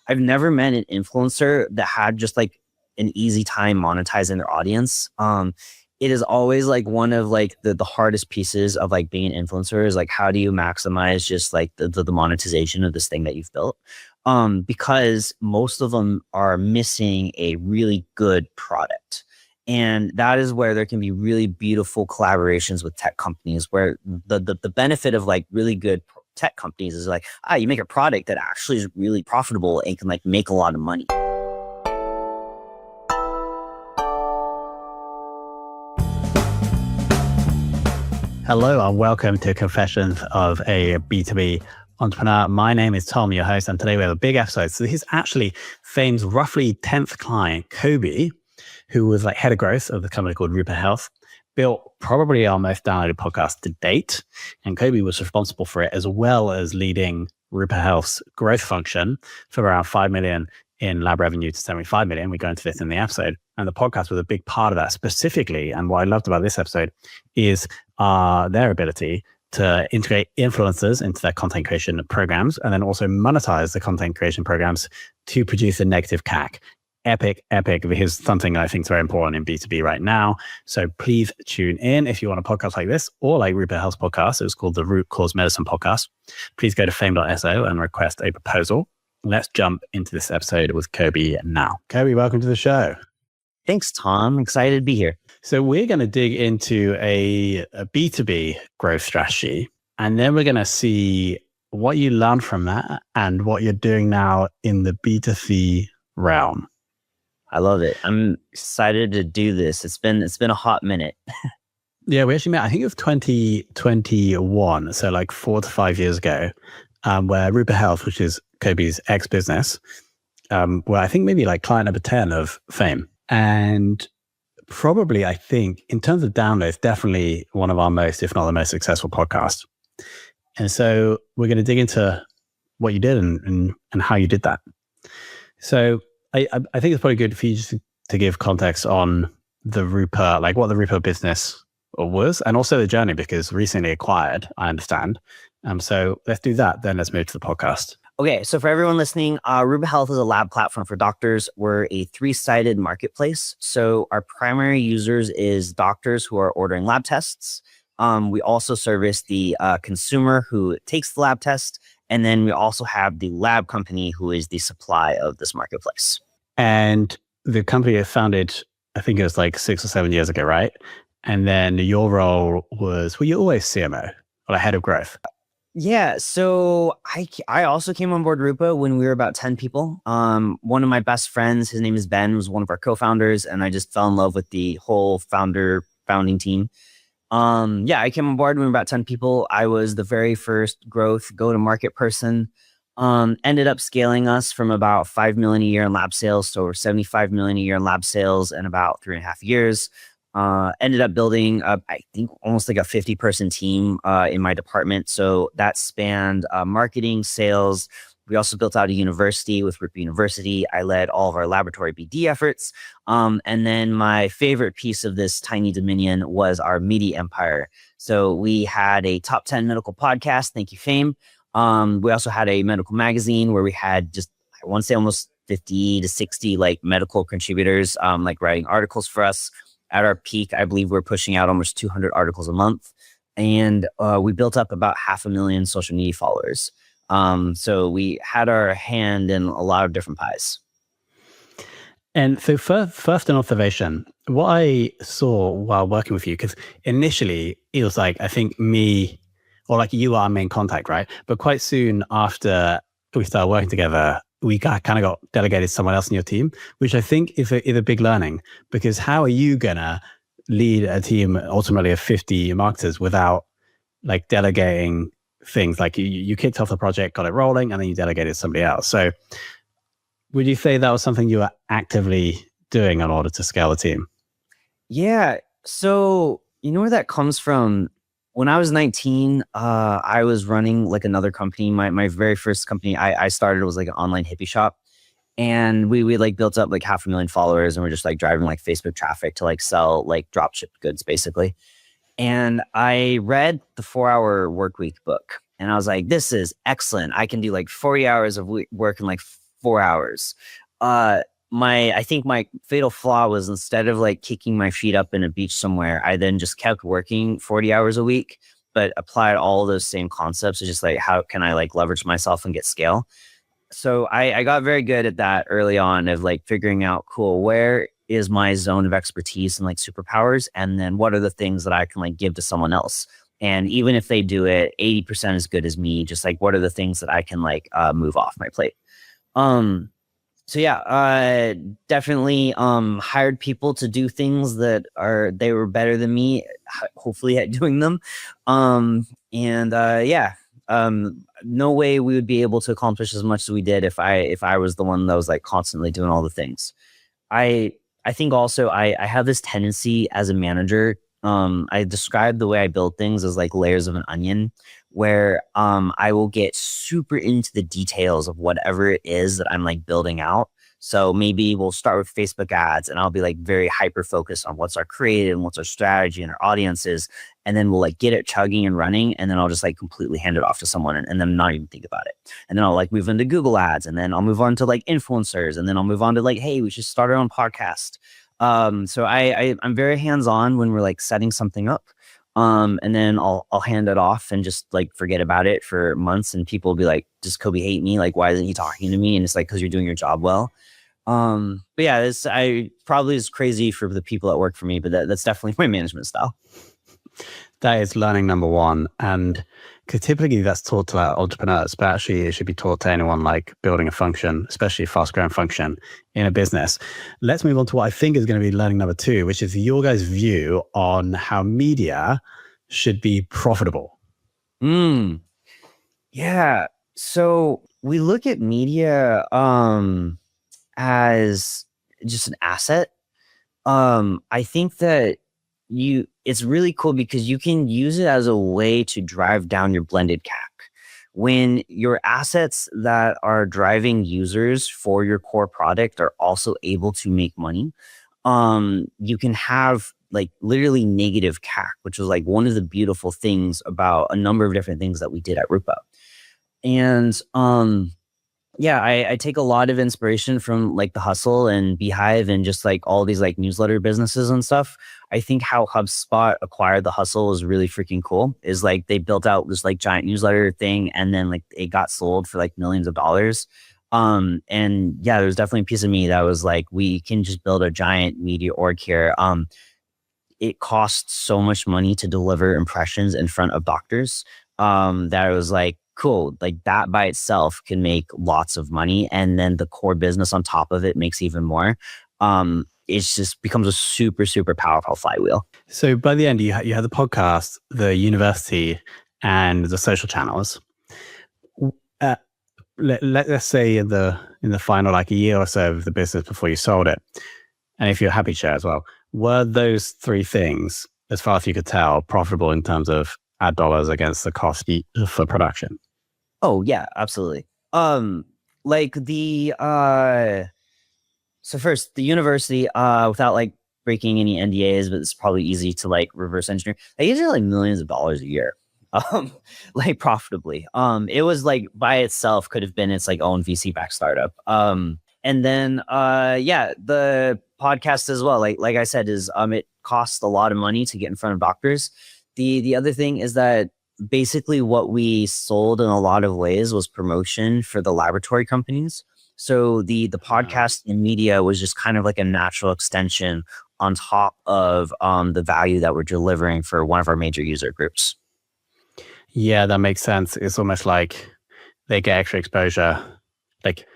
I've never met an influencer that had just like an easy time monetizing their audience. It is always like one of like the hardest pieces of like being an influencer is like, how do you maximize just like the monetization of this thing that you've built? Because most of them are missing a really good product. And that is where there can be really beautiful collaborations with tech companies where the benefit of like really good tech companies is like, you make a product that actually is really profitable and can like make a lot of money. Hello and welcome to Confessions of a B2B Entrepreneur. My name is Tom, your host, and today we have a big episode. So this is actually Fame's roughly 10th client, Koby, who was like head of growth of the company called Rupa Health, built probably our most downloaded podcast to date. And Koby was responsible for it, as well as leading Rupa Health's growth function for around 5 million in lab revenue to 75 million. We go into this in the episode. And the podcast was a big part of that specifically. And what I loved about this episode is their ability to integrate influencers into their content creation programs and then also monetize the content creation programs to produce a negative CAC. Epic. Here's something I think is very important in B2B right now. So please tune in if you want a podcast like this or like Rupa Health's podcast. It was called the Root Cause Medicine Podcast. Please go to fame.so and request a proposal. Let's jump into this episode with Koby now. Koby, welcome to the show. Thanks, Tom. Excited to be here. So we're going to dig into a B2B growth strategy, and then we're going to see what you learned from that and what you're doing now in the B2C realm. I love it. I'm excited to do this. It's been a hot minute. Yeah, we actually met, I think it was 2021, so like 4 to 5 years ago, where Rupa Health, which is Koby's ex-business, were I think maybe like client number 10 of Fame. And probably, I think, in terms of downloads, definitely one of our most, if not the most successful podcasts. And so we're going to dig into what you did and how you did that. So I think it's probably good for you just to give context on the Rupa, like what the Rupa business was, and also the journey, because recently acquired, I understand. So let's do that. Then let's move to the podcast. Okay, so for everyone listening, Rupa Health is a lab platform for doctors. We're a 3-sided marketplace. So our primary users is doctors who are ordering lab tests. We also service the consumer who takes the lab test. And then we also have the lab company who is the supply of this marketplace. And the company was founded, I think it was like 6 or 7 years ago, right? And then your role was, were you always CMO or head of growth? Yeah, so I also came on board Rupa when we were about 10 people. One of my best friends, his name is Ben, was one of our co-founders, and I just fell in love with the whole founding team. I came on board when we were about 10 people. I was the very first growth go-to-market person. Ended up scaling us from about 5 million a year in lab sales to over 75 million a year in lab sales in about 3.5 years. Ended up building I think almost like a 50-person team in my department. So that spanned marketing, sales. We also built out a university with Rupa University. I led all of our laboratory BD efforts. And then my favorite piece of this tiny dominion was our media empire. So we had a top 10 medical podcast. Thank you, Fame. We also had a medical magazine where we had just, I want to say almost 50 to 60 like medical contributors like writing articles for us. At our peak, I believe we're pushing out almost 200 articles a month. And we built up about 500,000 social media followers. So we had our hand in a lot of different pies. And so first an observation, what I saw while working with you, because initially it was like, I think me, or like you are our main contact, right? But quite soon after we started working together, we kind of got delegated to someone else in your team, which I think is a big learning, because how are you going to lead a team ultimately of 50 marketers without like delegating things? Like you kicked off the project, got it rolling, and then you delegated to somebody else. So would you say that was something you were actively doing in order to scale the team? Yeah. So you know where that comes from? When I was 19, I was running like another company. My very first company I started was like an online hippie shop. And we like built up like 500,000 followers, and we're just like driving like Facebook traffic to like sell like drop ship goods basically. And I read the 4-Hour Workweek book, and I was like, this is excellent. I can do like 40 hours of work in like 4 hours. I think my fatal flaw was, instead of like kicking my feet up in a beach somewhere, I then just kept working 40 hours a week, but applied all those same concepts. It's just like, how can I like leverage myself and get scale? So I got very good at that early on, of like figuring out, cool, where is my zone of expertise and like superpowers? And then what are the things that I can like give to someone else? And even if they do it 80% as good as me, just like, what are the things that I can like move off my plate? Um, so yeah, definitely hired people to do things that they were better than me, hopefully at doing them. And yeah, no way we would be able to accomplish as much as we did if I was the one that was like constantly doing all the things. I I think also I have this tendency as a manager. I describe the way I build things as like layers of an onion, where I will get super into the details of whatever it is that I'm like building out. So maybe we'll start with Facebook ads, and I'll be like very hyper focused on what's our creative and what's our strategy and our audiences. And then we'll like get it chugging and running. And then I'll just like completely hand it off to someone, and then not even think about it. And then I'll like move into Google ads, and then I'll move on to like influencers. And then I'll move on to like, hey, we should start our own podcast. So I'm very hands-on when we're like setting something up. And then I'll hand it off and just like forget about it for months. And people will be like, does Koby hate me? Like, why isn't he talking to me? And it's like, because you're doing your job well. But yeah, I probably is crazy for the people that work for me, but that's definitely my management style. That is learning number one. And because typically that's taught to our entrepreneurs, but actually it should be taught to anyone like building a function, especially a fast growing function in a business. Let's move on to what I think is going to be learning number two, which is your guys' view on how media should be profitable. Yeah. So we look at media as just an asset. I think that it's really cool because you can use it as a way to drive down your blended CAC. When your assets that are driving users for your core product are also able to make money, you can have like literally negative CAC, which was like one of the beautiful things about a number of different things that we did at Rupa. And yeah, I take a lot of inspiration from like The Hustle and Beehive and just like all these like newsletter businesses and stuff. I think how HubSpot acquired The Hustle is really freaking cool. Is like they built out this like giant newsletter thing, and then like it got sold for like millions of dollars. And yeah, there's definitely a piece of me that was like, we can just build a giant media org here. It costs so much money to deliver impressions in front of doctors, that it was like, cool, like that by itself can make lots of money, and then the core business on top of it makes even more. It's just becomes a super, super powerful flywheel. So by the end, you had the podcast, the university, and the social channels. Let's say in the final like a year or so of the business before you sold it, and if you're happy to share as well, were those three things, as far as you could tell, profitable in terms of ad dollars against the cost for production? Oh yeah, absolutely. Like the so first the university, without like breaking any NDAs, but it's probably easy to like reverse engineer. They usually like millions of dollars a year, like profitably. It was like by itself could have been its like own VC backed startup. And then yeah, the podcast as well. Like I said, is it costs a lot of money to get in front of doctors. The other thing is that basically what we sold in a lot of ways was promotion for the laboratory companies. So the podcast and media was just kind of like a natural extension on top of the value that we're delivering for one of our major user groups. Yeah, that makes sense. It's almost like they get extra exposure. Like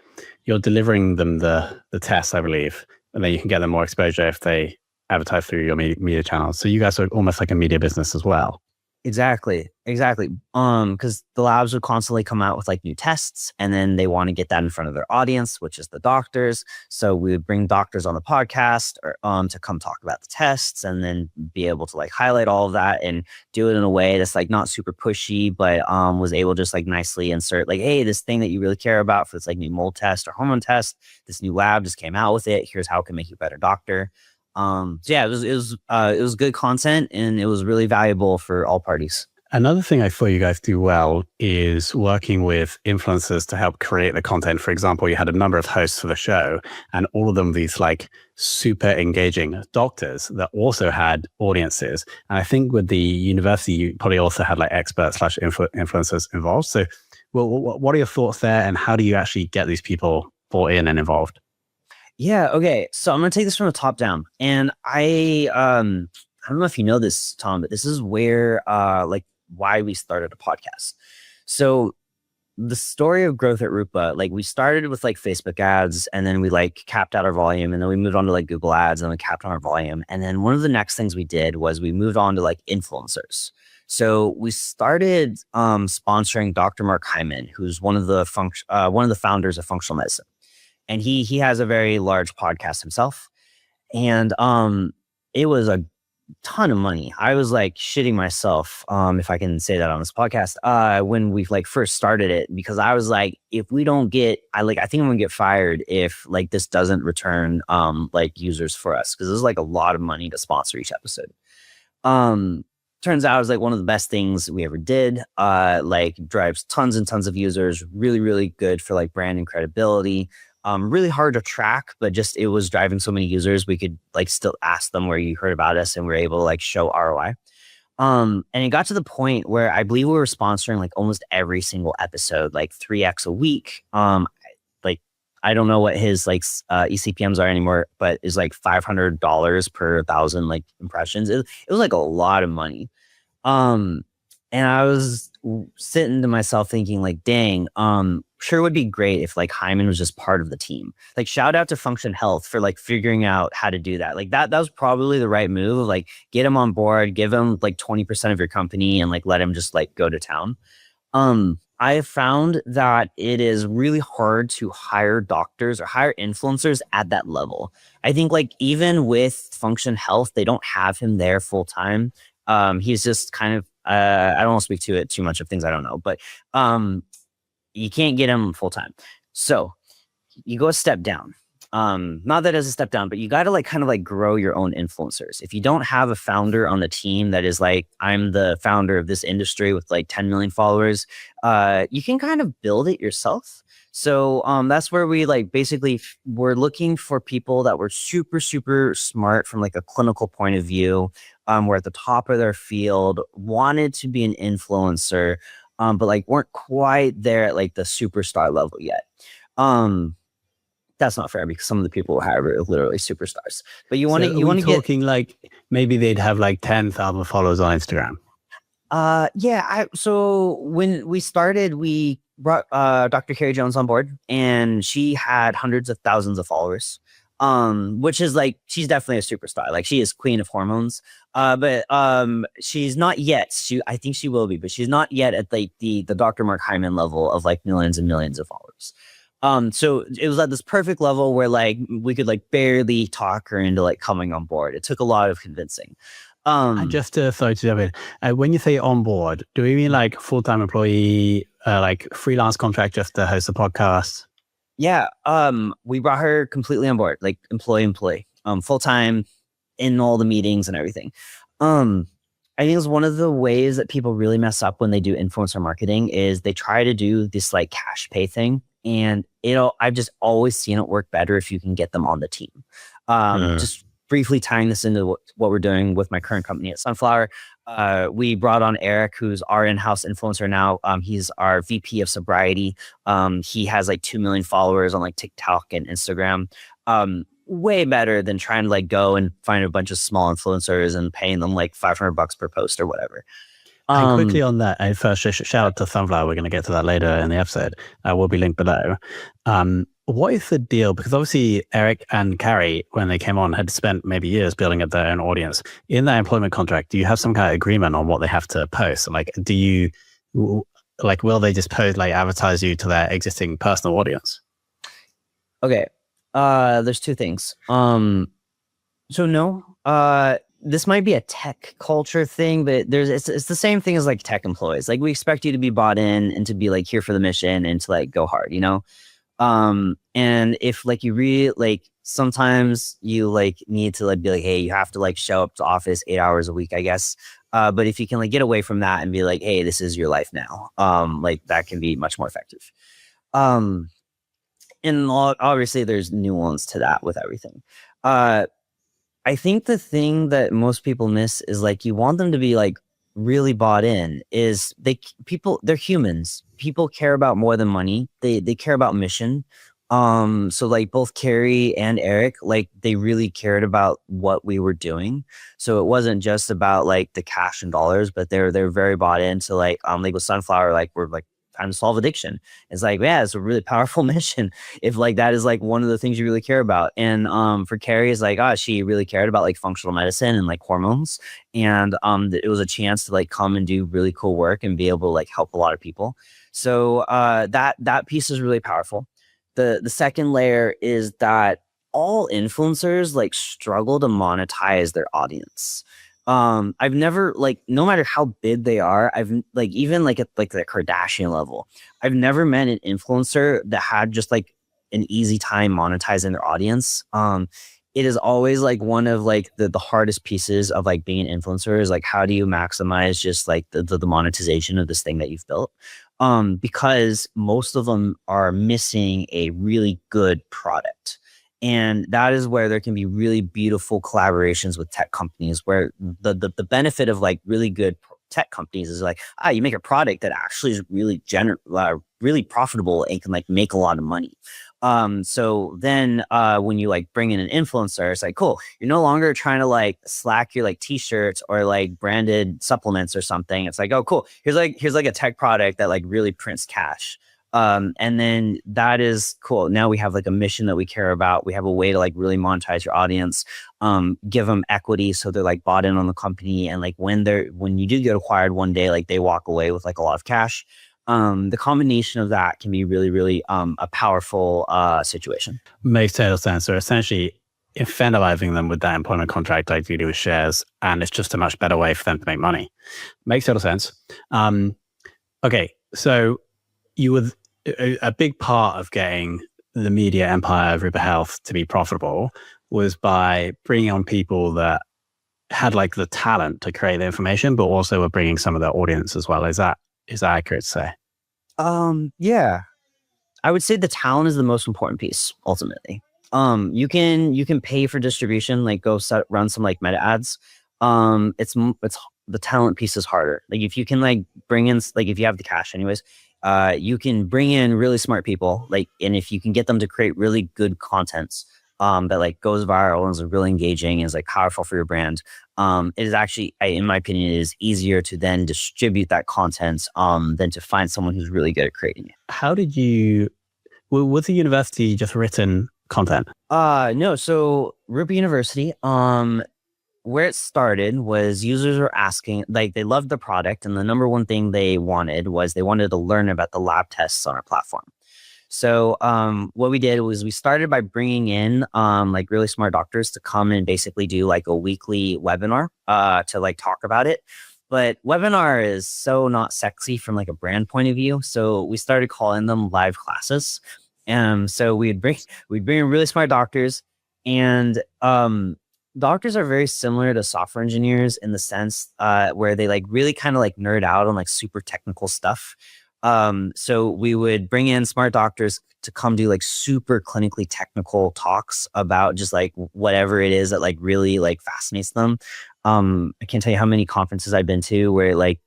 you're delivering them the tests, I believe, and then you can get them more exposure if they advertise through your media channels. So you guys are almost like a media business as well. Exactly. Because the labs would constantly come out with like new tests, and then they want to get that in front of their audience, which is the doctors. So we would bring doctors on the podcast or to come talk about the tests, and then be able to like highlight all of that and do it in a way that's like not super pushy, but was able to just like nicely insert like, hey, this thing that you really care about for this like new mold test or hormone test, this new lab just came out with it. Here's how it can make you a better doctor. So yeah, it was good content, and it was really valuable for all parties. Another thing I thought you guys do well is working with influencers to help create the content. For example, you had a number of hosts for the show, and all of them these like super engaging doctors that also had audiences. And I think with the university, you probably also had like experts slash influencers involved. So, well, what are your thoughts there, and how do you actually get these people bought in and involved? Yeah. Okay. So I'm gonna take this from the top down, and I don't know if you know this, Tom, but this is where like why we started a podcast. So the story of growth at Rupa, like we started with like Facebook ads, and then we like capped out our volume, and then we moved on to like Google ads, and we capped on our volume. And then one of the next things we did was we moved on to like influencers. So we started sponsoring Dr. Mark Hyman, who's one of the founders of functional medicine, and he has a very large podcast himself. And it was a ton of money. I was like shitting myself, if I can say that on this podcast, when we like first started it, because I was like, if we don't get, I think I'm gonna get fired if like this doesn't return like users for us, because there's like a lot of money to sponsor each episode. Turns out it was like one of the best things we ever did. Like drives tons and tons of users, really, really good for like brand and credibility. Really hard to track, but just it was driving so many users, we could like still ask them where you heard about us, and we're able to like show ROI. And it got to the point where I believe we were sponsoring like almost every single episode, like 3x a week. Like I don't know what his like ECPMs are anymore, but it's like $500 per 1,000 like impressions. It was like a lot of money. And I was sitting to myself thinking like, dang, sure would be great if like Hyman was just part of the team. Like shout out to Function Health for like figuring out how to do that. Like that was probably the right move of like get him on board, give him like 20% of your company, and like let him just like go to town. I have found that it is really hard to hire doctors or hire influencers at that level. I think like even with Function Health, they don't have him there full time. He's just kind of I don't want to speak to it too much of things I don't know, but you can't get him full time. So you go a step down. Not that as a step down, but you got to like kind of like grow your own influencers. If you don't have a founder on the team that is like, I'm the founder of this industry with like 10 million followers, you can kind of build it yourself. So that's where we like basically we're looking for people that were super, super smart from like a clinical point of view. Were at the top of their field, wanted to be an influencer, but like weren't quite there at like the superstar level yet. That's not fair because some of the people we hire are literally superstars. But you want to get talking like maybe they'd have like 10,000 followers on Instagram. Yeah. So when we started, we brought Dr. Carrie Jones on board, and she had hundreds of thousands of followers. Which is like she's definitely a superstar. Like she is queen of hormones. But she's not yet. I think she will be, but she's not yet at like the Dr. Mark Hyman level of like millions and millions of followers. So it was at this perfect level where like we could like barely talk her into like coming on board. It took a lot of convincing. And just sorry to jump in. When you say on board, do we mean like full-time employee, like freelance contract just to host a podcast? Yeah. We brought her completely on board, like employee, full-time in all the meetings and everything. I think it's one of the ways that people really mess up when they do influencer marketing is they try to do this like cash pay thing. And I've just always seen it work better if you can get them on the team. Just briefly tying this into what we're doing with my current company at Sunflower. We brought on Eric, who's our in-house influencer now. He's our VP of sobriety. He has like 2 million followers on like TikTok and Instagram. Way better than trying to like go and find a bunch of small influencers and paying them like $500 per post or whatever. And quickly on that, first shout out to Sunflower. We're going to get to that later in the episode. Will be linked below. What is the deal? Because obviously Eric and Carrie, when they came on, had spent maybe years building up their own audience. In that employment contract, do you have some kind of agreement on what they have to post? Like, will they just post, like advertise you to their existing personal audience? Okay. There's two things. So no, this might be a tech culture thing, but it's the same thing as like tech employees. Like we expect you to be bought in and to be like here for the mission and to like go hard, And if like you really like, sometimes you like need to like be like, hey, you have to like show up to office 8 hours a week, I guess. But if you can like get away from that and be like, hey, this is your life now, like that can be much more effective. Um, and obviously there's nuance to that with everything. Uh, I think the thing that most people miss is like you want them to be like really bought in. Is they're humans. People care about more than money. They care about mission. So like both Carrie and Eric, like they really cared about what we were doing. So it wasn't just about like the cash and dollars, but they're very bought into like with Sunflower, like we're like trying to solve addiction. It's like, yeah, it's a really powerful mission if like that is like one of the things you really care about. And for Carrie is like, she really cared about like functional medicine and like hormones. And it was a chance to like come and do really cool work and be able to like help a lot of people. So that piece is really powerful. The second layer is that all influencers like struggle to monetize their audience. I've never like, no matter how big they are, I've like, even like at like the Kardashian level, I've never met an influencer that had just like an easy time monetizing their audience. It is always like one of like the hardest pieces of like being an influencer is like, how do you maximize just like the monetization of this thing that you've built? Because most of them are missing a really good product. And that is where there can be really beautiful collaborations with tech companies where the benefit of like really good tech companies is like, you make a product that actually is really really profitable and can like make a lot of money. So then when you like bring in an influencer, it's like, cool, you're no longer trying to like slack your like t-shirts or like branded supplements or something. It's like, oh, cool. Here's like a tech product that like really prints cash. And then that is cool. Now we have like a mission that we care about. We have a way to like really monetize your audience, give them equity. So they're like bought in on the company. And like when you do get acquired one day, like they walk away with like a lot of cash. The combination of that can be really, really, a powerful, situation. Makes total sense. So essentially incentivizing them with that employment contract like you do with shares, and it's just a much better way for them to make money. Makes total sense. Okay, so you were a big part of getting the media empire of Rupa Health to be profitable was by bringing on people that had like the talent to create the information, but also were bringing some of their audience as well. Is that accurate to say? Yeah, I would say the talent is the most important piece ultimately. You can pay for distribution, like go run some like meta ads. It's the talent piece is harder. Like if you can like bring in, like if you have the cash anyways, you can bring in really smart people, like, and if you can get them to create really good contents, that like goes viral and is really engaging and is like powerful for your brand. It is actually, in my opinion, it is easier to then distribute that content, than to find someone who's really good at creating it. How did you, was the university just written content? No. So Rupa University, where it started was users were asking, like they loved the product. And the number one thing they wanted to learn about the lab tests on our platform. So what we did was we started by bringing in like really smart doctors to come and basically do like a weekly webinar to like talk about it. But webinar is so not sexy from like a brand point of view. So we started calling them live classes. So we'd bring in really smart doctors, and doctors are very similar to software engineers in the sense where they like really kind of like nerd out on like super technical stuff. So we would bring in smart doctors to come do like super clinically technical talks about just like whatever it is that like really like fascinates them. I can't tell you how many conferences I've been to where like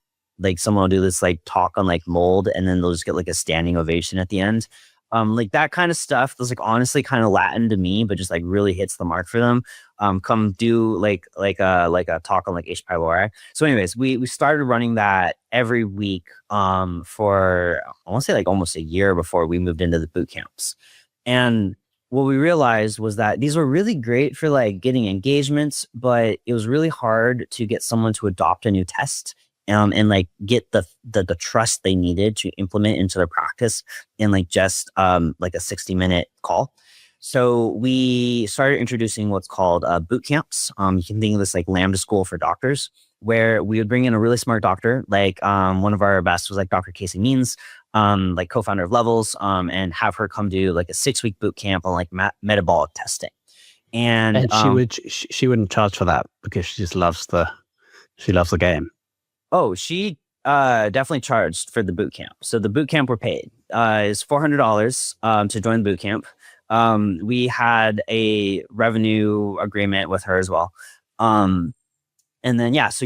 someone will do this like talk on like mold, and then they'll just get like a standing ovation at the end. Like that kind of stuff was like honestly kind of Latin to me, but just like really hits the mark for them. Come do like a talk on like H. pylori. So anyways, we started running that every week for I want to say like almost a year before we moved into the boot camps. And what we realized was that these were really great for like getting engagements, but it was really hard to get someone to adopt a new test. And like get the trust they needed to implement into their practice in like just like a 60-minute call. So we started introducing what's called boot camps. You can think of this like Lambda school for doctors, where we would bring in a really smart doctor. Like one of our best was like Dr. Casey Means. like co-founder of Levels, and have her come do like a 6-week boot camp on like metabolic testing. And she wouldn't charge for that because she just loves the game. Oh, she definitely charged for the boot camp. So the boot camp we're paid is $400 to join the boot camp. We had a revenue agreement with her as well. And then so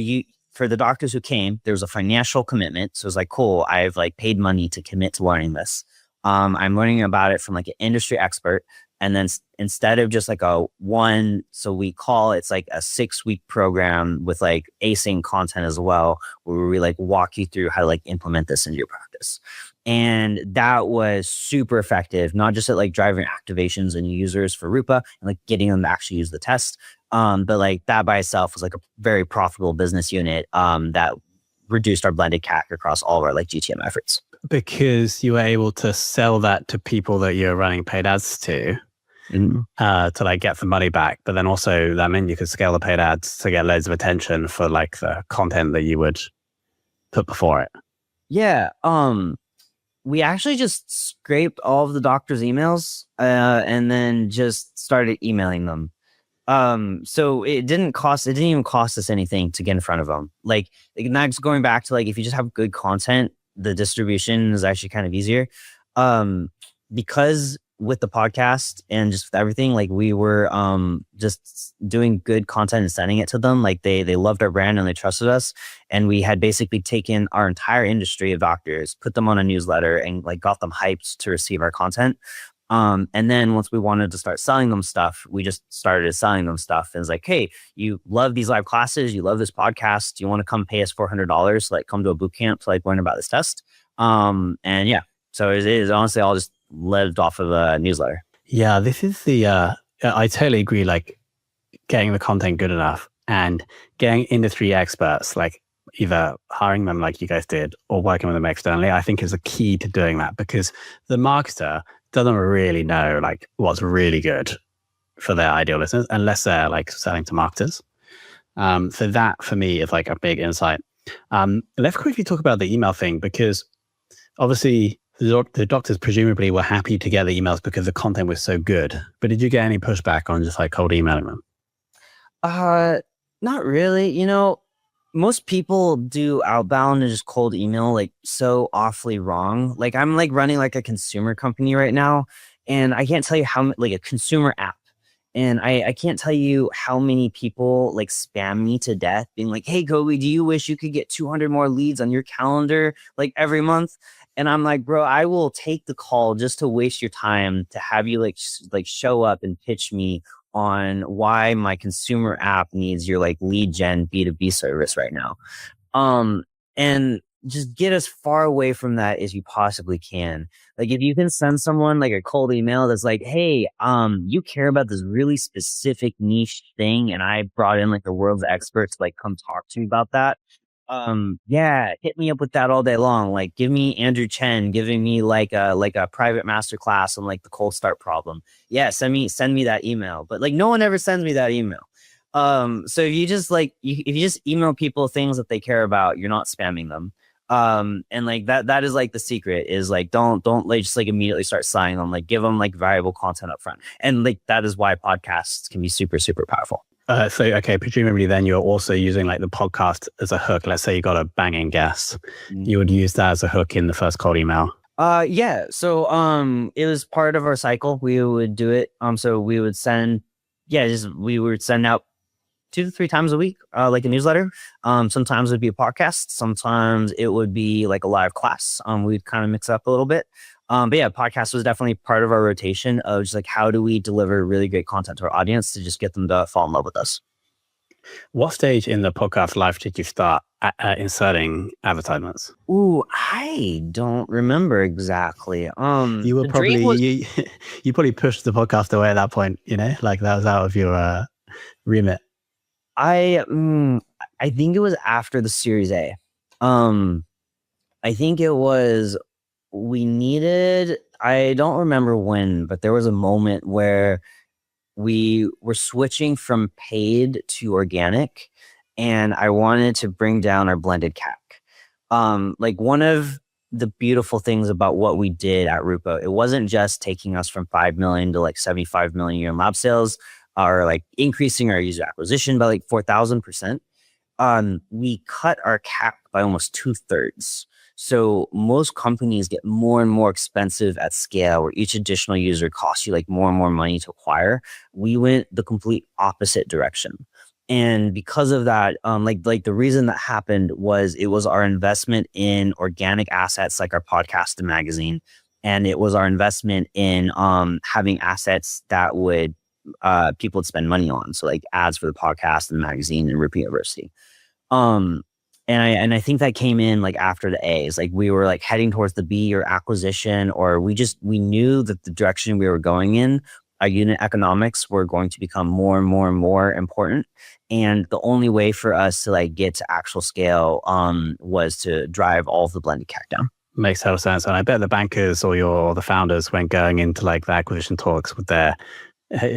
for the doctors who came, there was a financial commitment. So it was like, cool, I've like paid money to commit to learning this. I'm learning about it from like an industry expert. And then instead of just like so we call it's like a 6-week program with like async content as well, where we like walk you through how to like implement this into your practice. And that was super effective, not just at like driving activations and users for Rupa and like getting them to actually use the test. But like that by itself was like a very profitable business unit that reduced our blended CAC across all of our like GTM efforts. Because you were able to sell that to people that you're running paid ads to, to like get the money back. But then also that meant you could scale the paid ads to get loads of attention for like the content that you would put before it. Yeah. We actually just scraped all of the doctors' emails and then just started emailing them. So it didn't even cost us anything to get in front of them. Like that's going back to like, if you just have good content, the distribution is actually kind of easier. Because with the podcast and just with everything, like we were just doing good content and sending it to them. Like they loved our brand and they trusted us. And we had basically taken our entire industry of doctors, put them on a newsletter and like got them hyped to receive our content. And then once we wanted to start selling them stuff, we just started selling them stuff. And it's like, hey, you love these live classes, you love this podcast, you want to come pay us $400, like come to a boot camp to like learn about this test. And so it is honestly all just lived off of a newsletter. Yeah, this is I totally agree. Like getting the content good enough and getting industry experts, like either hiring them like you guys did or working with them externally, I think is a key to doing that, because the marketer doesn't really know like what's really good for their ideal listeners unless they're like selling to marketers. So that for me is like a big insight. Let's quickly talk about the email thing, because obviously the doctors presumably were happy to get the emails because the content was so good. But did you get any pushback on just like cold emailing them? Not really. You know, most people do outbound and just cold email like so awfully wrong. Like I'm like running like a consumer company right now, and I can't tell you how like a consumer app. And I can't tell you how many people like spam me to death being like, hey, Koby, do you wish you could get 200 more leads on your calendar like every month? And I'm like, bro, I will take the call just to waste your time to have you like show up and pitch me on why my consumer app needs your like lead gen B2B service right now. And just get as far away from that as you possibly can. Like if you can send someone like a cold email that's like, hey, you care about this really specific niche thing, and I brought in like the world's experts to like come talk to me about that. Hit me up with that all day long. Like give me Andrew Chen giving me like a private masterclass on like the cold start problem. Yeah, send me that email. But like no one ever sends me that email. So if you just like if you just email people things that they care about, you're not spamming them. And like that is like the secret is like don't like just like immediately start signing them. Like give them like valuable content up front. And like that is why podcasts can be super, super powerful. Okay, presumably then you're also using like the podcast as a hook. Let's say you got a banging guest. You would use that as a hook in the first cold email. Yeah. So it was part of our cycle. We would do it. So we would send out 2 to 3 times a week, like a newsletter. Sometimes it'd be a podcast. Sometimes it would be like a live class. We'd kind of mix up a little bit. But yeah, podcast was definitely part of our rotation of just like, how do we deliver really great content to our audience to just get them to fall in love with us? What stage in the podcast life did you start inserting advertisements? Ooh, I don't remember exactly. You were probably, you probably pushed the podcast away at that point, you know, like that was out of your remit. I think it was after the Series A. I think it was, I don't remember when, but there was a moment where we were switching from paid to organic, and I wanted to bring down our blended CAC. Like one of the beautiful things about what we did at Rupa. It wasn't just taking us from 5 million to like 75 million a year in lab sales, or like increasing our user acquisition by like 4,000%. We cut our CAC by almost 2/3. So most companies get more and more expensive at scale, where each additional user costs you like more and more money to acquire. We went the complete opposite direction. And because of that, like the reason that happened was it was our investment in organic assets like our podcast and magazine, and it was our investment in having assets that would people would spend money on. So like ads for the podcast and magazine and Rupa University. Um, and I think that came in like after the A's. Like we were like heading towards the B or acquisition, or we knew that the direction we were going in, our unit economics were going to become more and more and more important. And the only way for us to like get to actual scale was to drive all of the blended CAC down. Makes total sense. And I bet the bankers or the founders, when going into like the acquisition talks with their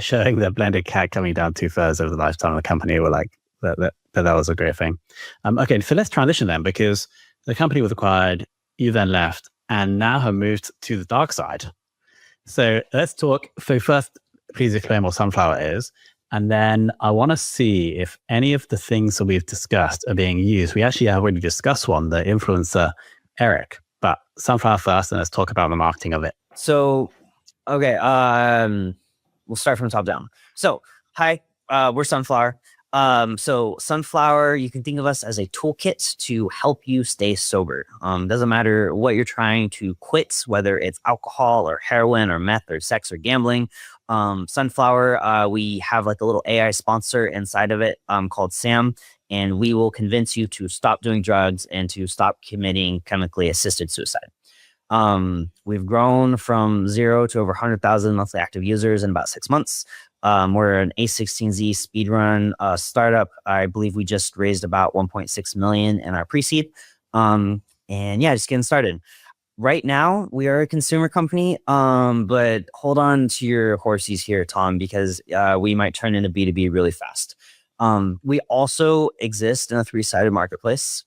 showing the blended CAC coming down 2/3 over the lifetime of the company, were like that was a great thing. Okay, so let's transition then, because the company was acquired, you then left, and now have moved to the dark side. So let's talk. So first, please explain what Sunflower is. And then I want to see if any of the things that we've discussed are being used. We actually have already discussed one, the influencer, Eric. But Sunflower first, and let's talk about the marketing of it. So, okay, we'll start from top down. So, hi, we're Sunflower. So Sunflower, you can think of us as a toolkit to help you stay sober. Doesn't matter what you're trying to quit, whether it's alcohol or heroin or meth or sex or gambling. Sunflower, we have like a little AI sponsor inside of it called Sam, and we will convince you to stop doing drugs and to stop committing chemically assisted suicide. We've grown from 0 to over 100,000 monthly active users in about 6 months. We're an A16Z speedrun startup. I believe we just raised about 1.6 million in our pre-seed. And yeah, just getting started. Right now, we are a consumer company, but hold on to your horses here, Tom, because we might turn into B2B really fast. We also exist in a 3-sided marketplace.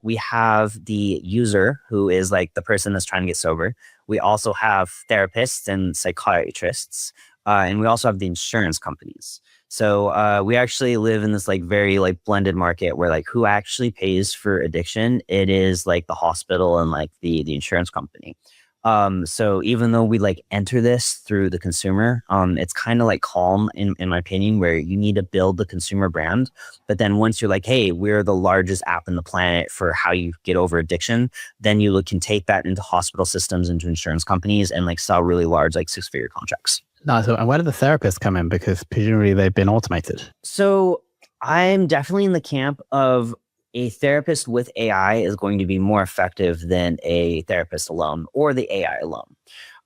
We have the user, who is like the person that's trying to get sober. We also have therapists and psychiatrists, and we also have the insurance companies. So we actually live in this like very like blended market where like who actually pays for addiction? It is like the hospital and like the insurance company. So even though we like enter this through the consumer, it's kind of like calm in my opinion, where you need to build the consumer brand. But then once you're like, hey, we're the largest app on the planet for how you get over addiction, then you can take that into hospital systems, into insurance companies, and like sell really large, like 6-figure contracts. No, so and where do the therapists come in? Because presumably they've been automated. So I'm definitely in the camp of a therapist with AI is going to be more effective than a therapist alone or the AI alone.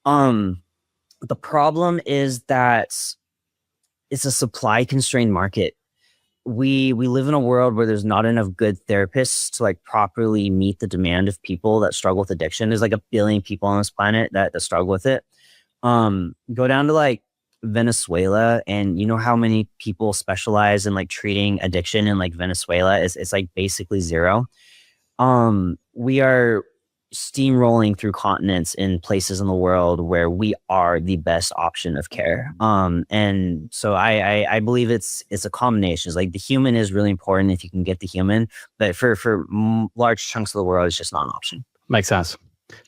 The problem is that it's a supply constrained market. We live in a world where there's not enough good therapists to like properly meet the demand of people that struggle with addiction. There's like 1 billion people on this planet that struggle with it. Go down to like Venezuela, and you know how many people specialize in like treating addiction in like Venezuela? It's like basically zero. We are steamrolling through continents in places in the world where we are the best option of care. And so I believe it's a combination. It's like the human is really important if you can get the human, but for large chunks of the world, it's just not an option. Makes sense.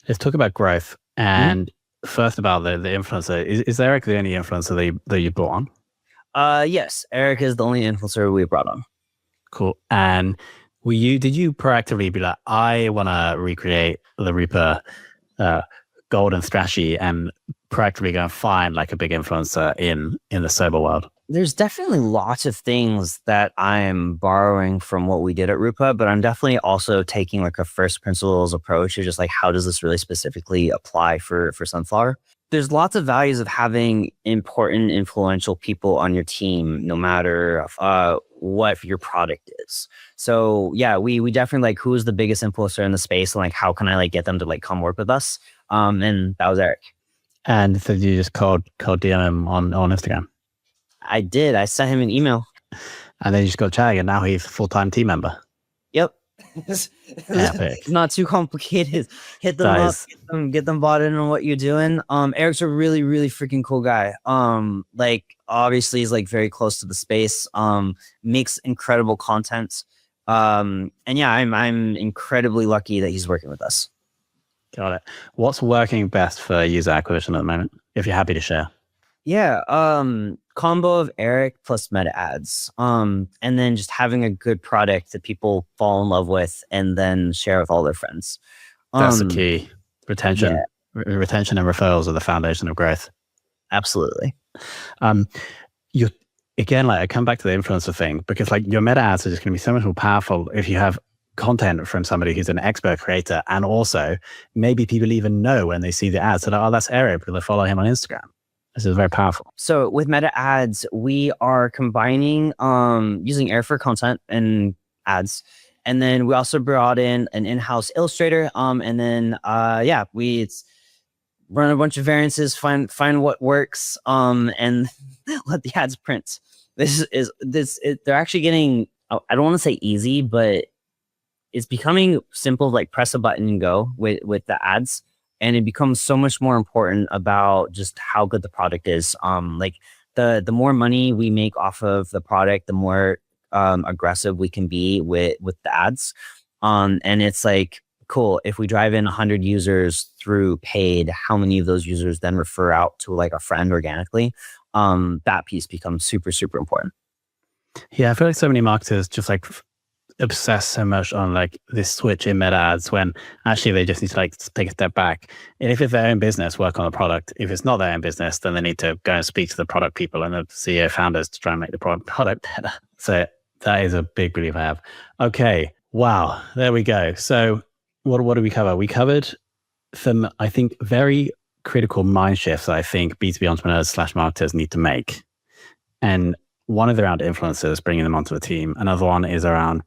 Let's talk about growth. And first about the influencer. Is Eric the only influencer that you brought on? Yes, Eric is the only influencer we brought on. Cool. And did you proactively be like, I want to recreate the Rupa golden strategy, and proactively go and find like a big influencer in the sober world? There's definitely lots of things that I'm borrowing from what we did at Rupa, but I'm definitely also taking like a first principles approach to just like, how does this really specifically apply for Sunflower? There's lots of values of having important, influential people on your team, no matter what your product is. So yeah, we definitely like, who's the biggest influencer in the space, and like, how can I like get them to like come work with us? And that was Eric. And so you just called DM him on Instagram? I did. I sent him an email. And then you just got chatting, and now he's a full-time team member. Yep. It's Epic. not too complicated. Hit them That up, is, get them bought in on what you're doing. Eric's a really, really freaking cool guy. Like obviously he's like very close to the space. Makes incredible content. And yeah, I'm incredibly lucky that he's working with us. got it. What's working best for user acquisition at the moment, if you're happy to share? Yeah, combo of Eric plus meta ads. And then just having a good product that people fall in love with and then share with all their friends. That's the key. Retention. Yeah. Retention and referrals are the foundation of growth. Absolutely. You again, like I come back to the influencer thing, because like your meta ads are just going to be so much more powerful if you have content from somebody who's an expert creator, and also maybe people even know when they see the ads, so like, oh, that's Eric because I follow him on Instagram. This is very powerful. So with meta ads, we are combining using Air for content and ads. And then we also brought in an in-house illustrator. And then yeah, we run a bunch of variances, find what works, and let the ads print. They're actually getting, I don't want to say easy, but it's becoming simple, like press a button and go with the ads. And it becomes so much more important about just how good the product is. Like the more money we make off of the product, the more aggressive we can be with the ads. And it's like, cool, if we drive in 100 users through paid, how many of those users then refer out to like a friend organically? That piece becomes super, super important. Yeah, I feel like so many marketers just like obsess so much on like this switch in meta ads when actually they just need to like take a step back. And if it's their own business, work on the product. If it's not their own business, then they need to go and speak to the product people and the CEO founders to try and make the product better. So that is a big belief I have. Okay. Wow. There we go. So what do we cover? We covered some, I think, very critical mind shifts that I think B2B entrepreneurs / marketers need to make. And one is around influencers, bringing them onto the team. Another one is around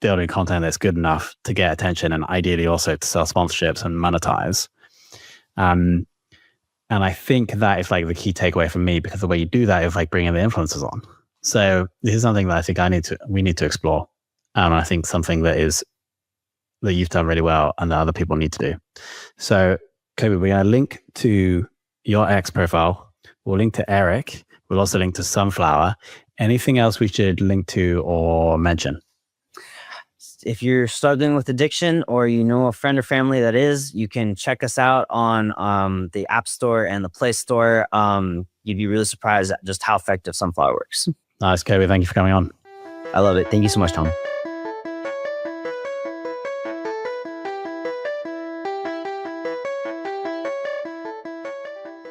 building content that's good enough to get attention and ideally also to sell sponsorships and monetize. And I think that is like the key takeaway for me, because the way you do that is like bringing the influencers on. So this is something that I think we need to explore. I think something that you've done really well and that other people need to do. So Koby, we're going to link to your X profile. We'll link to Eric. We'll also link to Sunflower. Anything else we should link to or mention? If you're struggling with addiction or you know a friend or family that is, you can check us out on the App Store and the Play Store. You'd be really surprised at just how effective Sunflower works. Nice, Koby. Thank you for coming on. I love it. Thank you so much, Tom.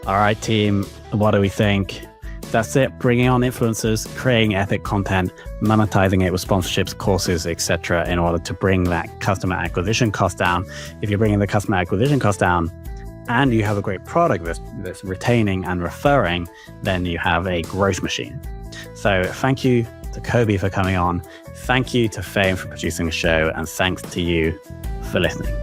All right, team. What do we think? That's it. Bringing on influencers, creating epic content, monetizing it with sponsorships, courses, etc., in order to bring that customer acquisition cost down. If you're bringing the customer acquisition cost down and you have a great product that's retaining and referring, then you have a growth machine. So thank you to Koby for coming on. Thank you to Fame for producing the show. And thanks to you for listening.